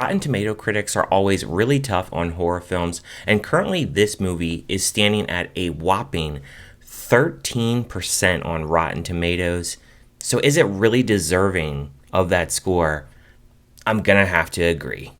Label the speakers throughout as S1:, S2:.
S1: Rotten Tomato critics are always really tough on horror films, and currently this movie is standing at a whopping 13% on Rotten Tomatoes. So is it really deserving of that score? I'm gonna have to agree.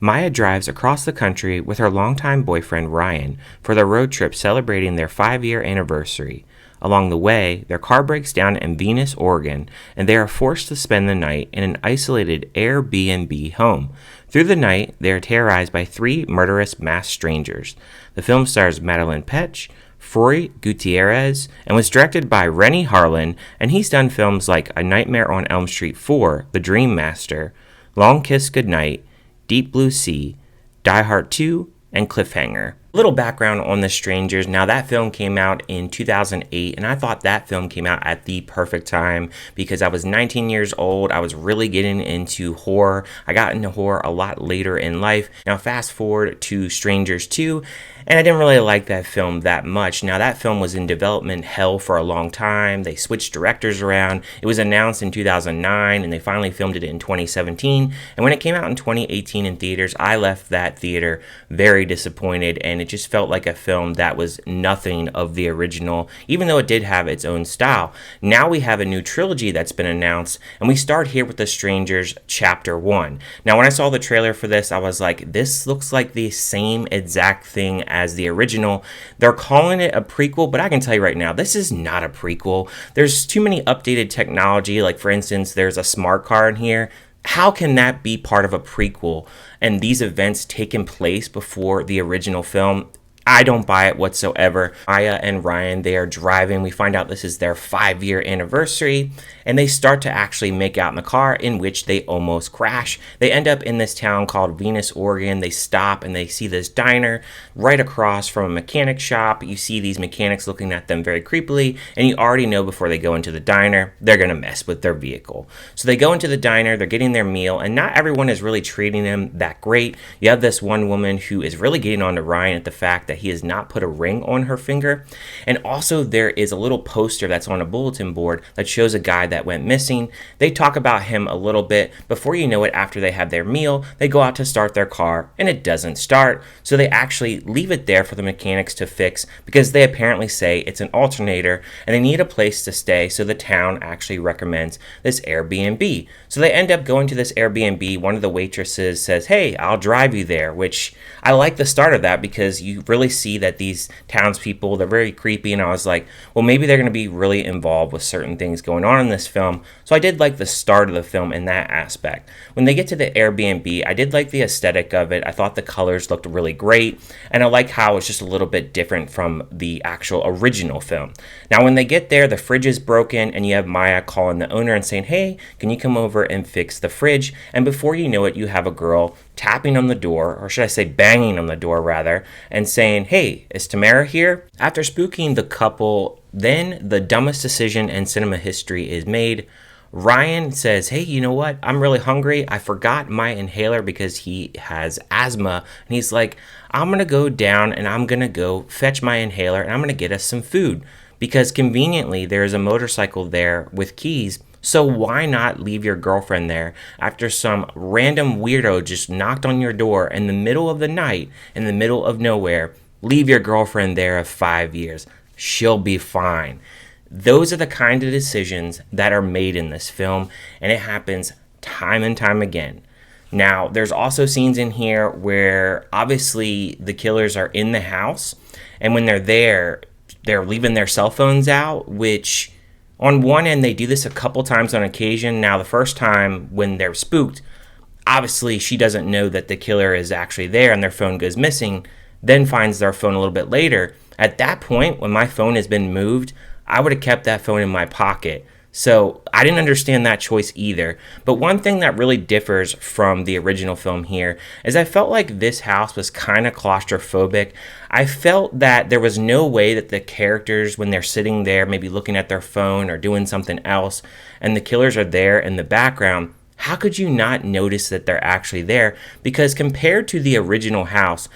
S1: Maya drives across the country with her longtime boyfriend Ryan for their road trip celebrating their 5-year anniversary. Along the way, their car breaks down in Venus, Oregon, and they are forced to spend the night in an isolated Airbnb home. Through the night, they are terrorized by 3 murderous masked strangers. The film stars Madelaine Petsch, Froy Gutierrez, and was directed by Renny Harlin, and he's done films like A Nightmare on Elm Street 4, The Dream Master, Long Kiss Goodnight, Deep Blue Sea, Die Hard 2, and Cliffhanger. Little background on The Strangers. Now, that film came out in 2008, and I thought that film came out at the perfect time because I was 19 years old. I was really getting into horror. I got into horror a lot later in life. Now, fast forward to Strangers 2, and I didn't really like that film that much. Now, that film was in development hell for a long time. They switched directors around. It was announced in 2009, and they finally filmed it in 2017. And when it came out in 2018 in theaters, I left that theater very disappointed, and it just felt like a film that was nothing of the original, even though it did have its own style. Now we have a new trilogy that's been announced, and we start here with The Strangers Chapter 1. Now, when I saw the trailer for this, I was like, this looks like the same exact thing as the original. They're calling it a prequel, but I can tell you right now, this is not a prequel. There's too many updated technology, like for instance, there's a smart car in here. How can that be part of a prequel and these events taking place before the original film? I don't buy it whatsoever. Maya and Ryan, they are driving. We find out this is their 5-year anniversary, and they start to actually make out in the car, in which they almost crash. They end up in this town called Venus, Oregon. They stop and they see this diner right across from a mechanic shop. You see these mechanics looking at them very creepily, and you already know before they go into the diner, they're going to mess with their vehicle. So they go into the diner, they're getting their meal, and not everyone is really treating them that great. You have this one woman who is really getting on to Ryan at the fact that he has not put a ring on her finger. And also there is a little poster that's on a bulletin board that shows a guy that went missing. They talk about him a little bit. Before you know it, after they have their meal, they go out to start their car and it doesn't start. So they actually leave it there for the mechanics to fix because they apparently say it's an alternator and they need a place to stay. So the town actually recommends this Airbnb. So they end up going to this Airbnb. One of the waitresses says, "Hey, I'll drive you there," which I like the start of that because you really see that these townspeople, they're very creepy, and I was like, well, maybe they're going to be really involved with certain things going on in this film. So I did like the start of the film in that aspect. When they get to the Airbnb, I did like the aesthetic of it. I thought the colors looked really great, and I like how it's just a little bit different from the actual original film. Now, when they get there, the fridge is broken, and you have Maya calling the owner and saying, "Hey, can you come over and fix the fridge?" And before you know it, you have a girl tapping on the door, or should I say banging on the door rather, and saying, "Hey, is Tamara here?" After spooking the couple, then the dumbest decision in cinema history is made. Ryan says, "Hey, you know what? I'm really hungry. I forgot my inhaler because he has asthma." And he's like, "I'm going to go down and I'm going to go fetch my inhaler and I'm going to get us some food." Because conveniently, there's a motorcycle there with keys. So why not leave your girlfriend there after some random weirdo just knocked on your door in the middle of the night, in the middle of nowhere? Leave your girlfriend there of 5 years. She'll be fine. Those are the kind of decisions that are made in this film, and it happens time and time again. Now, there's also scenes in here where obviously the killers are in the house, and when they're there, they're leaving their cell phones out, which on one end, they do this a couple times on occasion. Now, the first time when they're spooked, obviously she doesn't know that the killer is actually there and their phone goes missing, then finds their phone a little bit later. At that point, when my phone has been moved, I would have kept that phone in my pocket. So I didn't understand that choice either. But one thing that really differs from the original film here is I felt like this house was kind of claustrophobic. I felt that there was no way that the characters, when they're sitting there, maybe looking at their phone or doing something else, and the killers are there in the background, how could you not notice that they're actually there? Because compared to the original house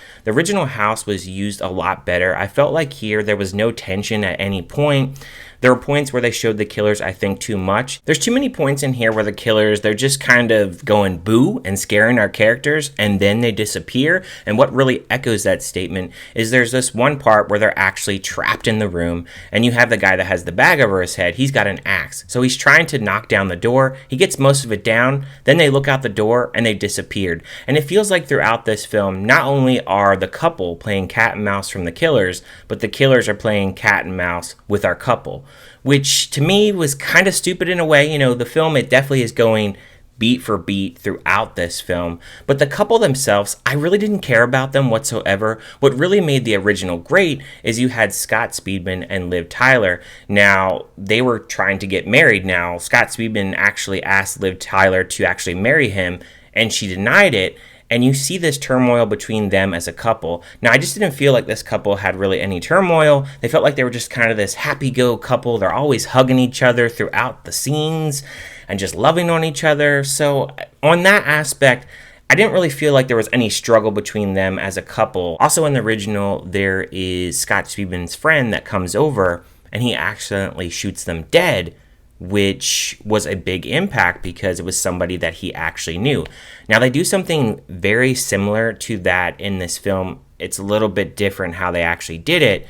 S1: was used a lot better. I felt like here there was no tension at any point. There were points where they showed the killers, I think, too much. There's too many points in here where the killers, they're just kind of going boo and scaring our characters, and then they disappear. And what really echoes that statement is there's this one part where they're actually trapped in the room, and you have the guy that has the bag over his head. He's got an axe. So he's trying to knock down the door. He gets most of it down. Then they look out the door, and they disappeared. And it feels like throughout this film, not only are the couple playing cat and mouse from the killers, but the killers are playing cat and mouse with our couple, which to me was kind of stupid in a way. You know, the film, it definitely is going beat for beat throughout this film, but the couple themselves, I really didn't care about them whatsoever. What really made the original great is you had Scott Speedman and Liv Tyler. Now, they were trying to get married. Now, Scott Speedman actually asked Liv Tyler to actually marry him, and she denied it. And you see this turmoil between them as a couple. Now, I just didn't feel like this couple had really any turmoil. They felt like they were just kind of this happy-go couple. They're always hugging each other throughout the scenes and just loving on each other. So on that aspect, I didn't really feel like there was any struggle between them as a couple. Also in the original, there is Scott Speedman's friend that comes over and he accidentally shoots them dead, which was a big impact because it was somebody that he actually knew. Now, they do something very similar to that in this film. It's a little bit different how they actually did it,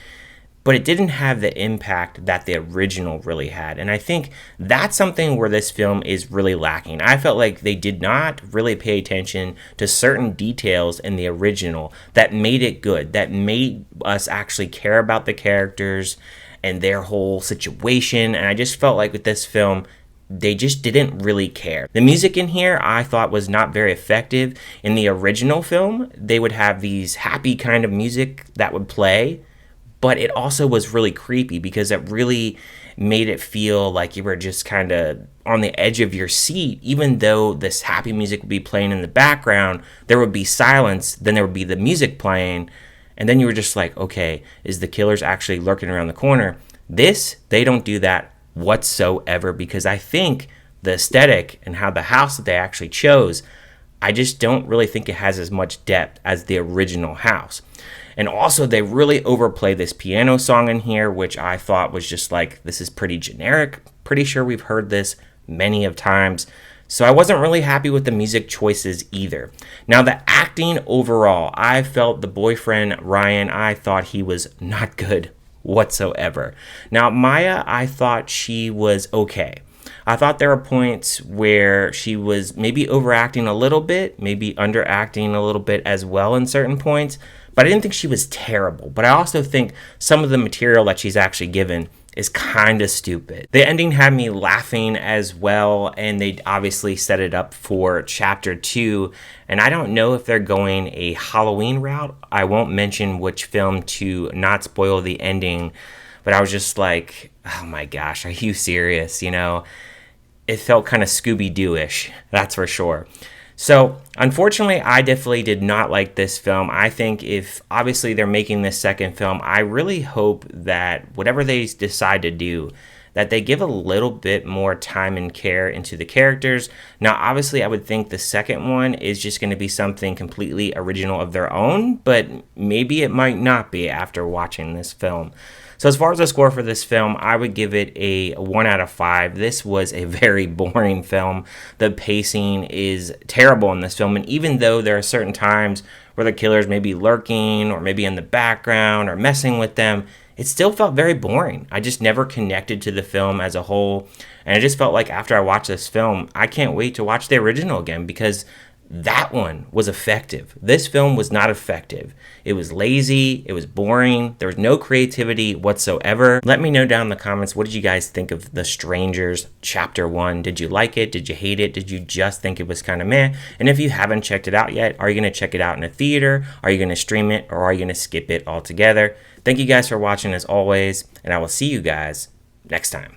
S1: but it didn't have the impact that the original really had. And I think that's something where this film is really lacking. I felt like they did not really pay attention to certain details in the original that made it good, that made us actually care about the characters and their whole situation. And I just felt like with this film, they just didn't really care. The music in here I thought was not very effective. In the original film, they would have these happy kind of music that would play, but it also was really creepy because it really made it feel like you were just kind of on the edge of your seat. Even though this happy music would be playing in the background, there would be silence, then there would be the music playing, and then you were just like, okay, is the killers actually lurking around the corner? They don't do that whatsoever, because I think the aesthetic and how the house that they actually chose, I just don't really think it has as much depth as the original house. And also, they really overplay this piano song in here, which I thought was just like, this is pretty generic. Pretty sure we've heard this many of times. So I wasn't really happy with the music choices either. Now, the acting overall, I felt the boyfriend, Ryan, I thought he was not good whatsoever. Now, Maya, I thought she was okay. I thought there were points where she was maybe overacting a little bit, maybe underacting a little bit as well in certain points, but I didn't think she was terrible. But I also think some of the material that she's actually given is kind of stupid. The ending had me laughing as well, and they obviously set it up for chapter 2, and I don't know if they're going a Halloween route. I won't mention which film to not spoil the ending, but I was just like, oh my gosh, are you serious? You know, it felt kind of Scooby-Doo-ish, that's for sure. So, unfortunately, I definitely did not like this film. I think if, obviously, they're making this second film, I really hope that whatever they decide to do, that they give a little bit more time and care into the characters. Now, obviously, I would think the second one is just going to be something completely original of their own, but maybe it might not be after watching this film. So as far as the score for this film, I would give it a 1 out of 5. This was a very boring film. The pacing is terrible in this film, and even though there are certain times where the killers may be lurking or maybe in the background or messing with them, it still felt very boring. I just never connected to the film as a whole, and I just felt like after I watched this film, I can't wait to watch the original again, because that one was effective. This film was not effective. It was lazy, it was boring, there was no creativity whatsoever. Let me know down in the comments, what did you guys think of The Strangers Chapter 1? Did you like it? Did you hate it? Did you just think it was kind of meh? And if you haven't checked it out yet, are you going to check it out in a theater? Are you going to stream it? Or are you going to skip it altogether? Thank you guys for watching as always, and I will see you guys next time.